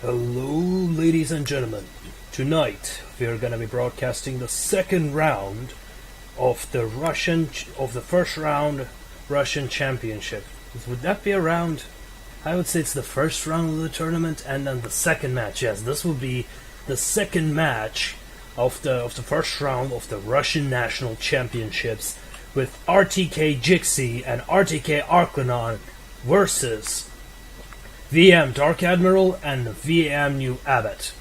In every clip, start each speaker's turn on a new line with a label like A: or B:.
A: Hello, ladies and gentlemen. Tonight we are going to be broadcasting the second round of the first round Russian Championship. Would that be a round? I would say it's the first round of the tournament, and then the second match. Yes, this will be the second match of the first round of the Russian National Championships, with RTK Jixxy and RTK Arclinon versus VM Dark Admiral and VM NewAbbott.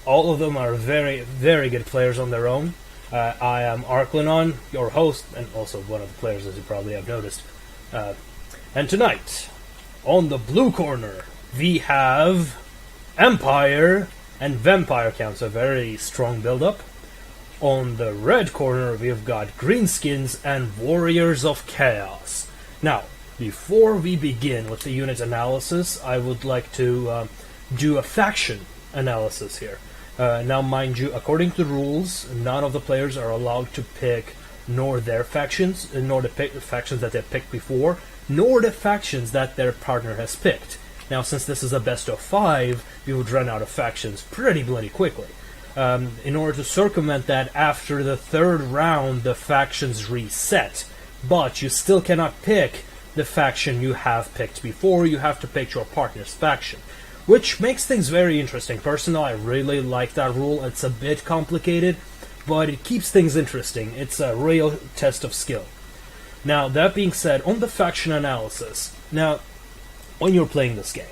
A: All of them are very, very good players on their own. I am Arclinon, your host, and also one of the players, as you probably have noticed. And tonight, on the blue corner, we have Empire and Vampire Counts, a very strong build-up. On the red corner, we've got Greenskins and Warriors of Chaos. Now, before we begin with the unit analysis, I would like to do a faction analysis here. Now, mind you, according to the rules, none of the players are allowed to pick nor their factions, nor the factions that they've picked before, nor the factions that their partner has picked. Now, since this is a best of 5, we would run out of factions pretty bloody quickly. In order to circumvent that, after the third round, the factions reset, but you still cannot pick the faction you have picked before. You have to pick your partner's faction, which makes things very interesting. Personally, I really like that rule. It's a bit complicated, but it keeps things interesting. It's a real test of skill. Now, that being said, on the faction analysis, now, when you're playing this game,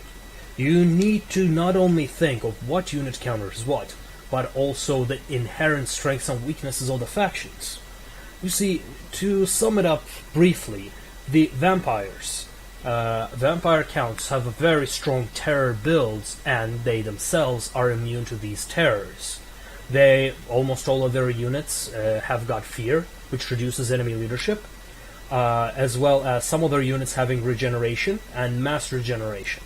A: you need to not only think of what unit counters what, but also the inherent strengths and weaknesses of the factions. You see, to sum it up briefly, the vampires, vampire counts have a very strong terror builds, and they themselves are immune to these terrors. Almost all of their units have got fear, which reduces enemy leadership, as well as some of their units having regeneration and mass regeneration.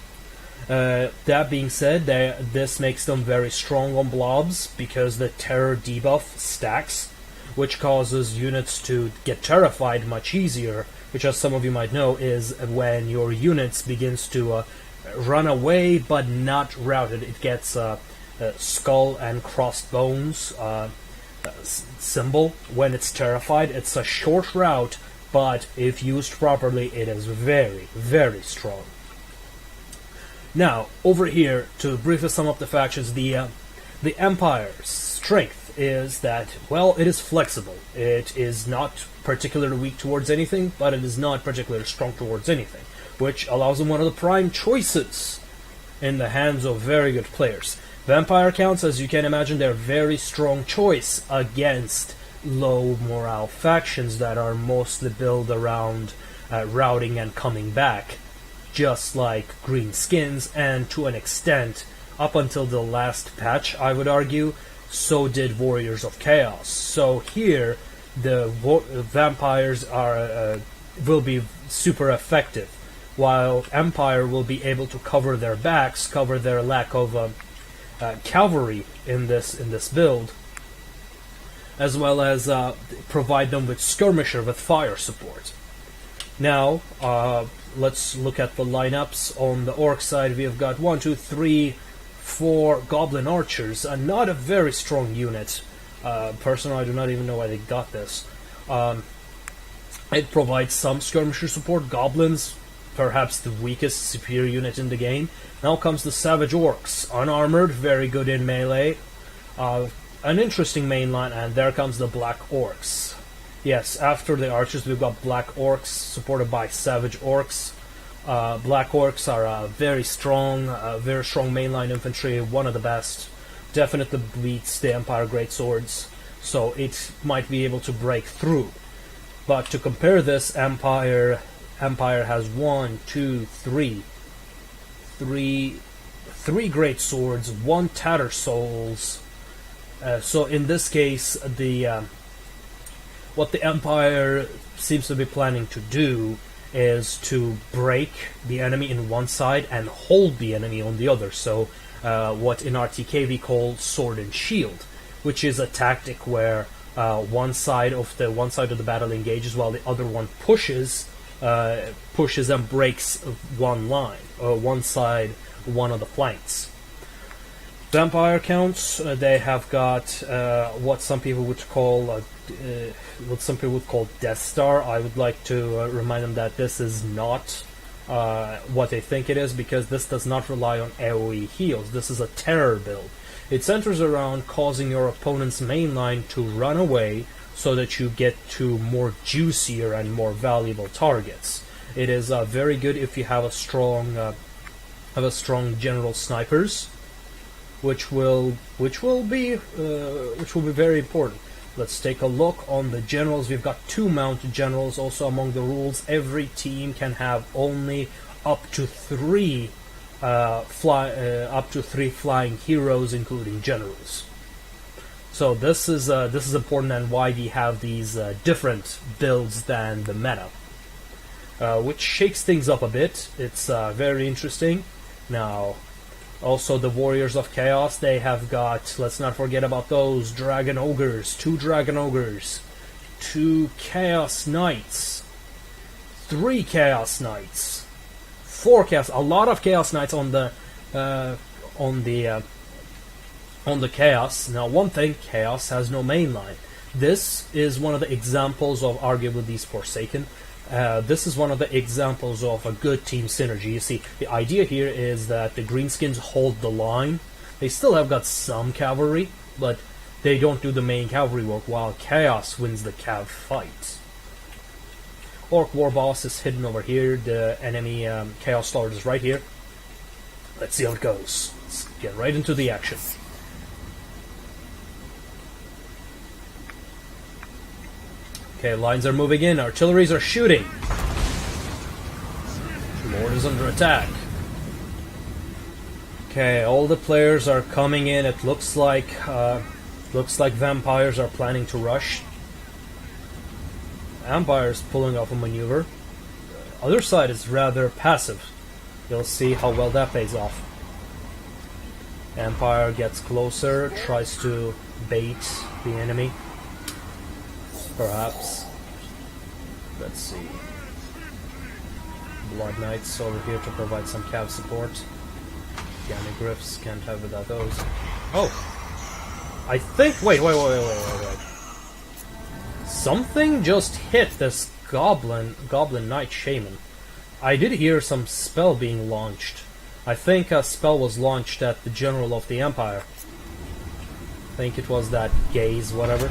A: That being said, this makes them very strong on blobs, because the terror debuff stacks, which causes units to get terrified much easier, which, as some of you might know, is when your units begins to run away but not routed. It gets skull and crossed bones symbol when it's terrified. It's a short route, but if used properly, it is very, very strong. Now, over here, to briefly sum up the factions, the Empire's strength is that, well, it is flexible. It is not particularly weak towards anything, but it is not particularly strong towards anything, which allows them one of the prime choices in the hands of very good players. Vampire counts, as you can imagine, they're a very strong choice against low morale factions that are mostly built around routing and coming back, just like Greenskins, and to an extent, up until the last patch, I would argue, so did Warriors of Chaos. So here, the vampires will be super effective, while Empire will be able to cover their backs, cover their lack of cavalry in this build, as well as provide them with skirmisher with fire support. Now, let's look at the lineups. On the orc side, we have got 1, 2, 3, 4 goblin archers, and not a very strong unit. Personally, I do not even know why they got this. It provides some skirmisher support. Goblins, perhaps the weakest superior unit in the game. Now comes the savage orcs, unarmored, very good in melee. An interesting mainline, and there comes the black orcs. Yes, after the archers, we've got black orcs supported by savage orcs. Black orcs are very strong mainline infantry, one of the best. Definitely beats the Empire Greatswords, so it might be able to break through. But to compare this, Empire has 3 great swords, 1 tatter souls. So in this case, what the Empire seems to be planning to do is to break the enemy in one side and hold the enemy on the other. So what in RTK we call sword and shield, which is a tactic where one side of the battle engages while the other one pushes and breaks one line, one side, one of the flanks. Vampire counts, they have got what some people would call Death Star. I would like to remind them that this is not what they think it is, because this does not rely on AoE heals. This is a terror build. It centers around causing your opponent's main line to run away so that you get to more juicier and more valuable targets. It is very good if you have a strong general snipers, which will be very important. Let's take a look on the generals. We've got 2 mounted generals. Also among the rules, every team can have only up to 3 flying heroes, including generals. So this is important, and why we have these different builds than the meta, which shakes things up a bit. It's very interesting. Now, also the Warriors of Chaos, they have got, let's not forget about those, Dragon Ogres, 2 Dragon Ogres, 2 Chaos Knights, 3 Chaos Knights, 4 Chaos, a lot of Chaos Knights on the Chaos. Now, one thing, Chaos has no main line. This is one of the examples of, arguably, these Forsaken. This is one of the examples of a good team synergy. You see, the idea here is that the Greenskins hold the line. They still have got some cavalry, but they don't do the main cavalry work, while Chaos wins the cav fight. Orc War Boss is hidden over here. The enemy Chaos Lord is right here. Let's see how it goes. Let's get right into the action. Okay, lines are moving in, artilleries are shooting. Lord is under attack. Okay, all the players are coming in. It looks like vampires are planning to rush. Empire's pulling off a maneuver. The other side is rather passive. You'll see how well that pays off. Empire gets closer, tries to bait the enemy. Perhaps. Let's see. Blood Knights over here to provide some cav support. Griffs can't have without those. Oh! I think... Wait. Something just hit this Goblin Knight Shaman. I did hear some spell being launched. I think a spell was launched at the General of the Empire. I think it was that Gaze, whatever.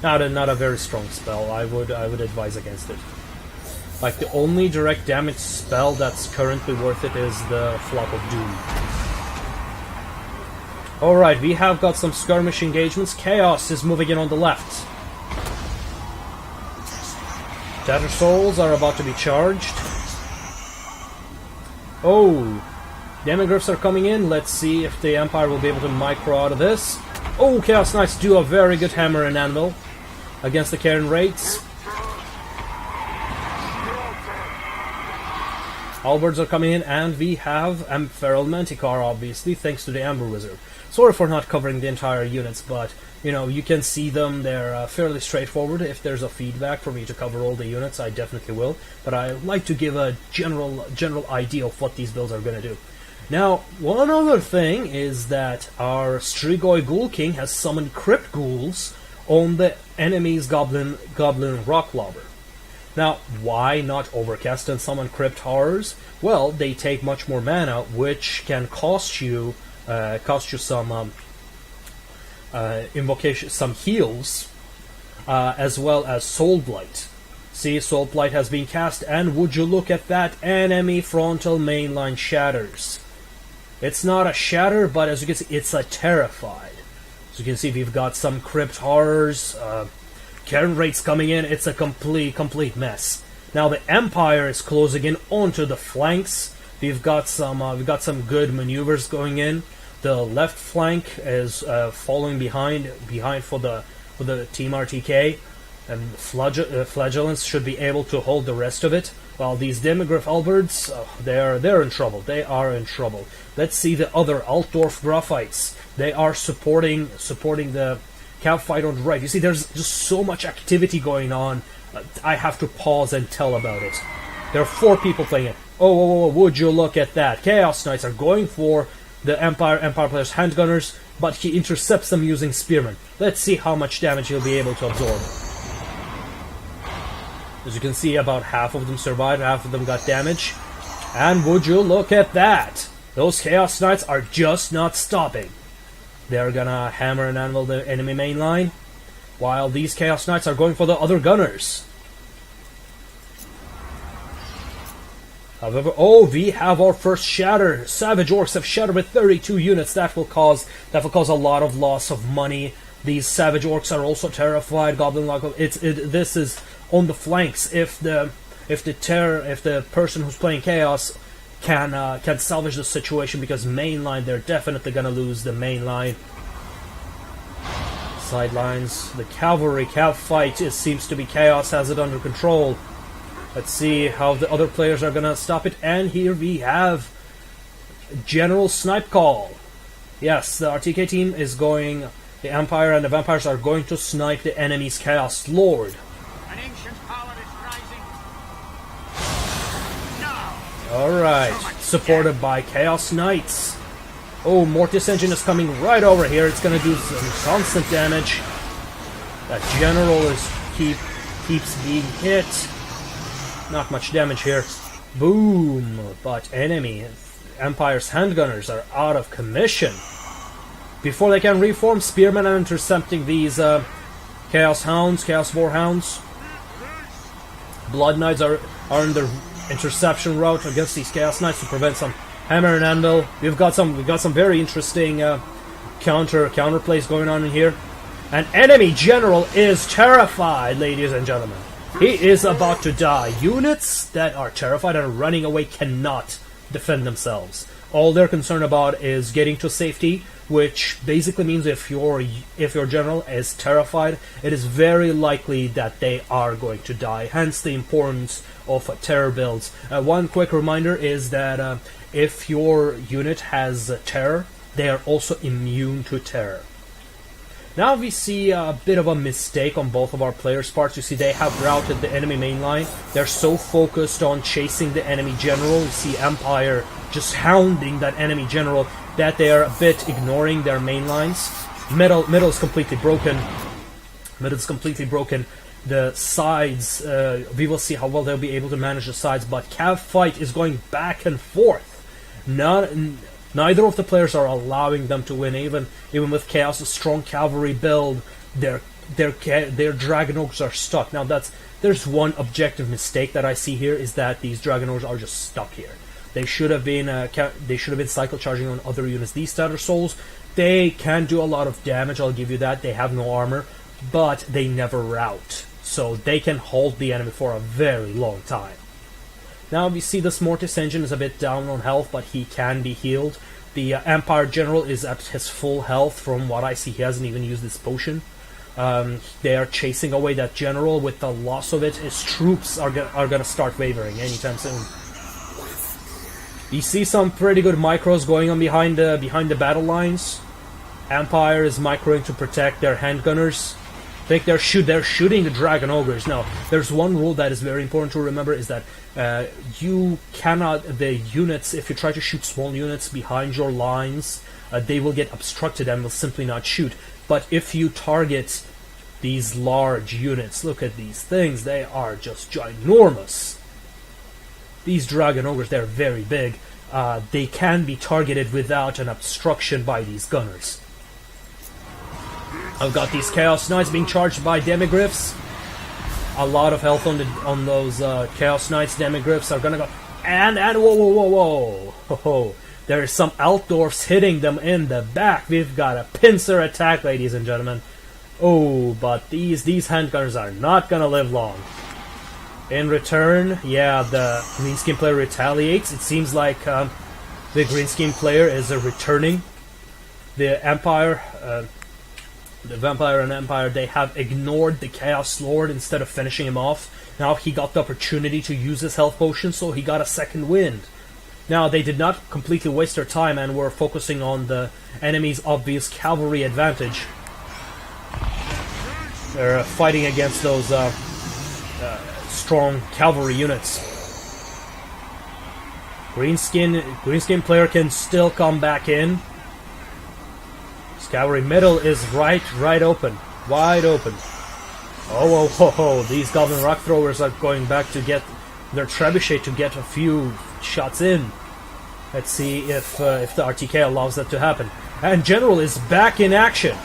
A: Not a very strong spell. I would advise against it. Like, the only direct damage spell that's currently worth it is the Flock of Doom. Alright, we have got some skirmish engagements. Chaos is moving in on the left. Tattered Souls are about to be charged. Oh! Demigryphs are coming in. Let's see if the Empire will be able to micro out of this. Oh, Chaos Knights do a very good hammer and anvil against the Karen Wraiths. Halberds are coming in, and we have Feral Manticore, obviously, thanks to the Amber Wizard. Sorry for not covering the entire units, but, you know, you can see them. They're fairly straightforward. If there's a feedback for me to cover all the units, I definitely will. But I like to give a general idea of what these builds are going to do. Now, one other thing is that our Strigoi Ghoul King has summoned Crypt Ghouls on the enemy's Goblin Rocklobber. Now, why not overcast and summon Crypt Horrors? Well, they take much more mana, which can cost you some invocation, some heals, as well as Soul Blight. See, Soul Blight has been cast, and would you look at that, enemy frontal mainline shatters. It's not a shatter, but as you can see, it's a terrified. As you can see, we've got some Crypt Horrors, Karen Wraiths coming in. It's a complete mess. Now the Empire is closing in onto the flanks. We've got some good maneuvers going in. The left flank is following behind for the Team RTK, and Flagellants should be able to hold the rest of it. While these Demigryph Alberts, they're in trouble. They are in trouble. Let's see the other Altdorf Graphites. They are supporting the cav fight on the right. You see, there's just so much activity going on. I have to pause and tell about it. There are 4 people playing it. Oh, would you look at that? Chaos Knights are going for the Empire player's handgunners, but he intercepts them using spearmen. Let's see how much damage he'll be able to absorb. As you can see, about half of them survived, half of them got damage. And would you look at that? Those Chaos Knights are just not stopping. They're gonna hammer and anvil the enemy main line, while these Chaos Knights are going for the other gunners. However, oh, we have our first shatter. Savage Orcs have shattered with 32 units. That will cause a lot of loss of money. These Savage Orcs are also terrified. Goblin Lock. This is on the flanks. If the person who's playing Chaos can salvage the situation, because main line, they're definitely gonna lose the main line. Sidelines, the cavalry cav fight seems to be Chaos has it under control. Let's see how the other players are gonna stop it. And here we have General Snipe Call. Yes, the RTK team is going. The Empire and the Vampires are going to snipe the enemy's Chaos Lord.
B: An ancient power is rising. No.
A: Alright, supported by Chaos Knights. Oh, Mortis Engine is coming right over here. It's gonna do some constant damage. That General keeps being hit. Not much damage here. Boom! But Empire's handgunners are out of commission. Before they can reform, Spearmen are intercepting these Chaos Hounds, Chaos Warhounds. Blood Knights are in the interception route against these Chaos Knights to prevent some hammer and anvil. We've got some very interesting counter plays going on in here. An enemy general is terrified, ladies and gentlemen. He is about to die. Units that are terrified and running away cannot defend themselves. All they're concerned about is getting to safety, which basically means if your general is terrified, it is very likely that they are going to die. Hence the importance of terror builds. One quick reminder is that if your unit has terror, they are also immune to terror. Now we see a bit of a mistake on both of our players' parts. You see they have routed the enemy main line. They're so focused on chasing the enemy general. You see Empire just hounding that enemy general that they are a bit ignoring their main lines. Middle is completely broken. Middle's completely broken. The sides, we will see how well they'll be able to manage the sides, but Cav fight is going back and forth. Neither of the players are allowing them to win, even with Chaos, a strong cavalry build. Their Dragon Ogres are stuck. Now there's one objective mistake that I see here, is that these Dragon Ogres are just stuck here. They should have been cycle charging on other units. These Stutter Souls, they can do a lot of damage. I'll give you that. They have no armor, but they never rout, so they can hold the enemy for a very long time. Now we see this Mortis Engine is a bit down on health, but he can be healed. The Empire General is at his full health. From what I see, he hasn't even used this potion. They are chasing away that General. With the loss of it, his troops are going to start wavering anytime soon. You see some pretty good micros going on behind the battle lines. Empire is microing to protect their handgunners. I think they're shooting the Dragon Ogres. Now, there's one rule that is very important to remember, is that you cannot, the units, if you try to shoot small units behind your lines, they will get obstructed and will simply not shoot. But if you target these large units, look at these things, they are just ginormous. These Dragon Ogres, they're very big. They can be targeted without an obstruction by these gunners. I've got these Chaos Knights being charged by Demigryphs. A lot of health on those Chaos Knights. Demigryphs are gonna go, and whoa! There's some Altdorfs hitting them in the back. We've got a pincer attack, ladies and gentlemen. Oh, but these handgunners are not gonna live long. In return, yeah, the Greenskin player retaliates. It seems like the Greenskin player is returning. The Vampire and Empire, they have ignored the Chaos Lord instead of finishing him off. Now he got the opportunity to use his health potion, so he got a second wind. Now, they did not completely waste their time and were focusing on the enemy's obvious cavalry advantage. They're fighting against those strong cavalry units. Greenskin player can still come back in. Cavalry middle is right open. Wide open. Oh, these Goblin Rock Throwers are going back to get their Trebuchet to get a few shots in. Let's see if the RTK allows that to happen. And General is back in action.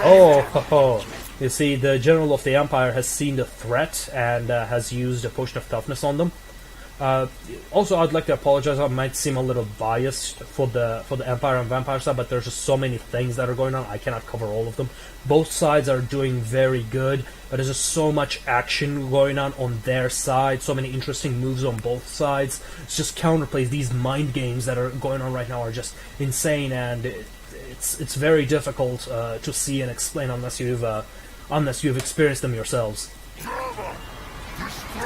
A: Oh, you see, the General of the Empire has seen the threat and has used a potion of toughness on them. Also, I'd like to apologize. I might seem a little biased for the Empire and Vampire side, but there's just so many things that are going on. I cannot cover all of them. Both sides are doing very good, but there's just so much action going on their side. So many interesting moves on both sides. It's just counterplays. These mind games that are going on right now are just insane, and it's very difficult to see and explain unless you've experienced them yourselves.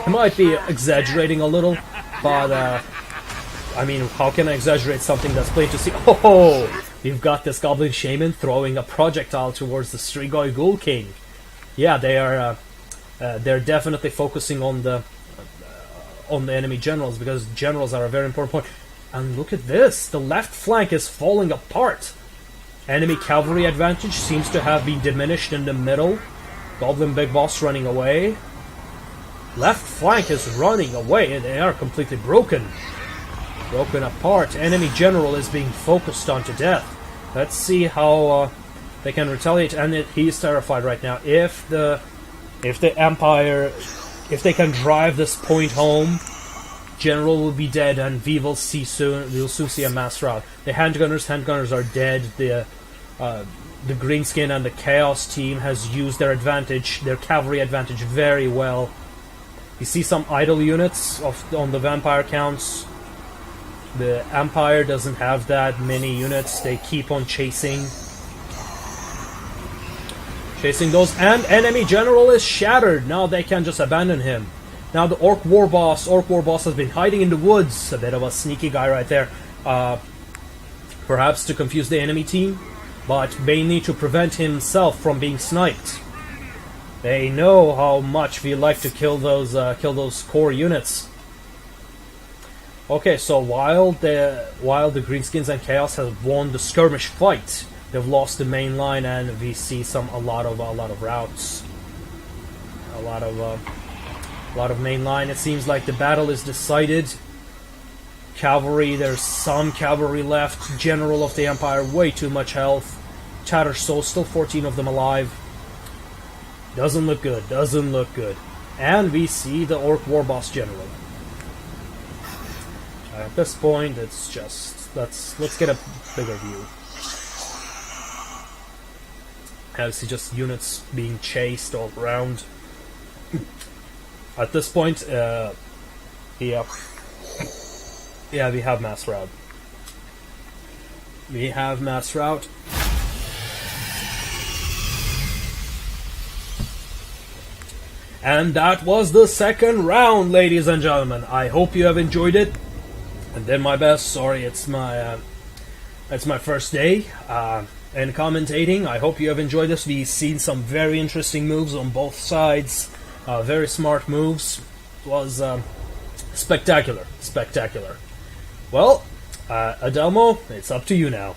A: I might be exaggerating a little, but I mean, how can I exaggerate something that's plain to see? Oh, you've got this Goblin Shaman throwing a projectile towards the Strigoi Ghoul King. Yeah, they're definitely focusing on the enemy generals, because generals are a very important point. And look at this, the left flank is falling apart. Enemy cavalry advantage seems to have been diminished in the middle. Goblin Big Boss running away. Left flank is running away, and they are completely broken. Broken apart. Enemy general is being focused on to death. Let's see how they can retaliate, and he's terrified right now. If the Empire, if they can drive this point home, General will be dead, and we'll soon see a mass rout. The handgunners are dead. The Greenskin and the Chaos team has used their advantage, their cavalry advantage, very well. You see some idle units on the Vampire counts. The Empire doesn't have that many units. They keep on chasing those, and enemy general is shattered. Now they can just abandon him. Now the Orc War Boss has been hiding in the woods. A bit of a sneaky guy right there. Perhaps to confuse the enemy team, but mainly to prevent himself from being sniped. They know how much we like to kill those core units. Okay, so while the Greenskins and Chaos have won the skirmish fight, they've lost the main line, and we see a lot of routes, a lot of main line. It seems like the battle is decided. Cavalry, there's some cavalry left. General of the Empire, way too much health. Tattered Soul, still 14 of them alive. Doesn't look good. And we see the Orc War Boss General. At this point, it's just let's get a bigger view. I see just units being chased all around. At this point, we have mass rout. We have mass rout. And that was the second round, ladies and gentlemen. I hope you have enjoyed it. I did my best. Sorry, it's my first day in commentating. I hope you have enjoyed this. We've seen some very interesting moves on both sides. Very smart moves. It was spectacular. Well, Adelmo, it's up to you now.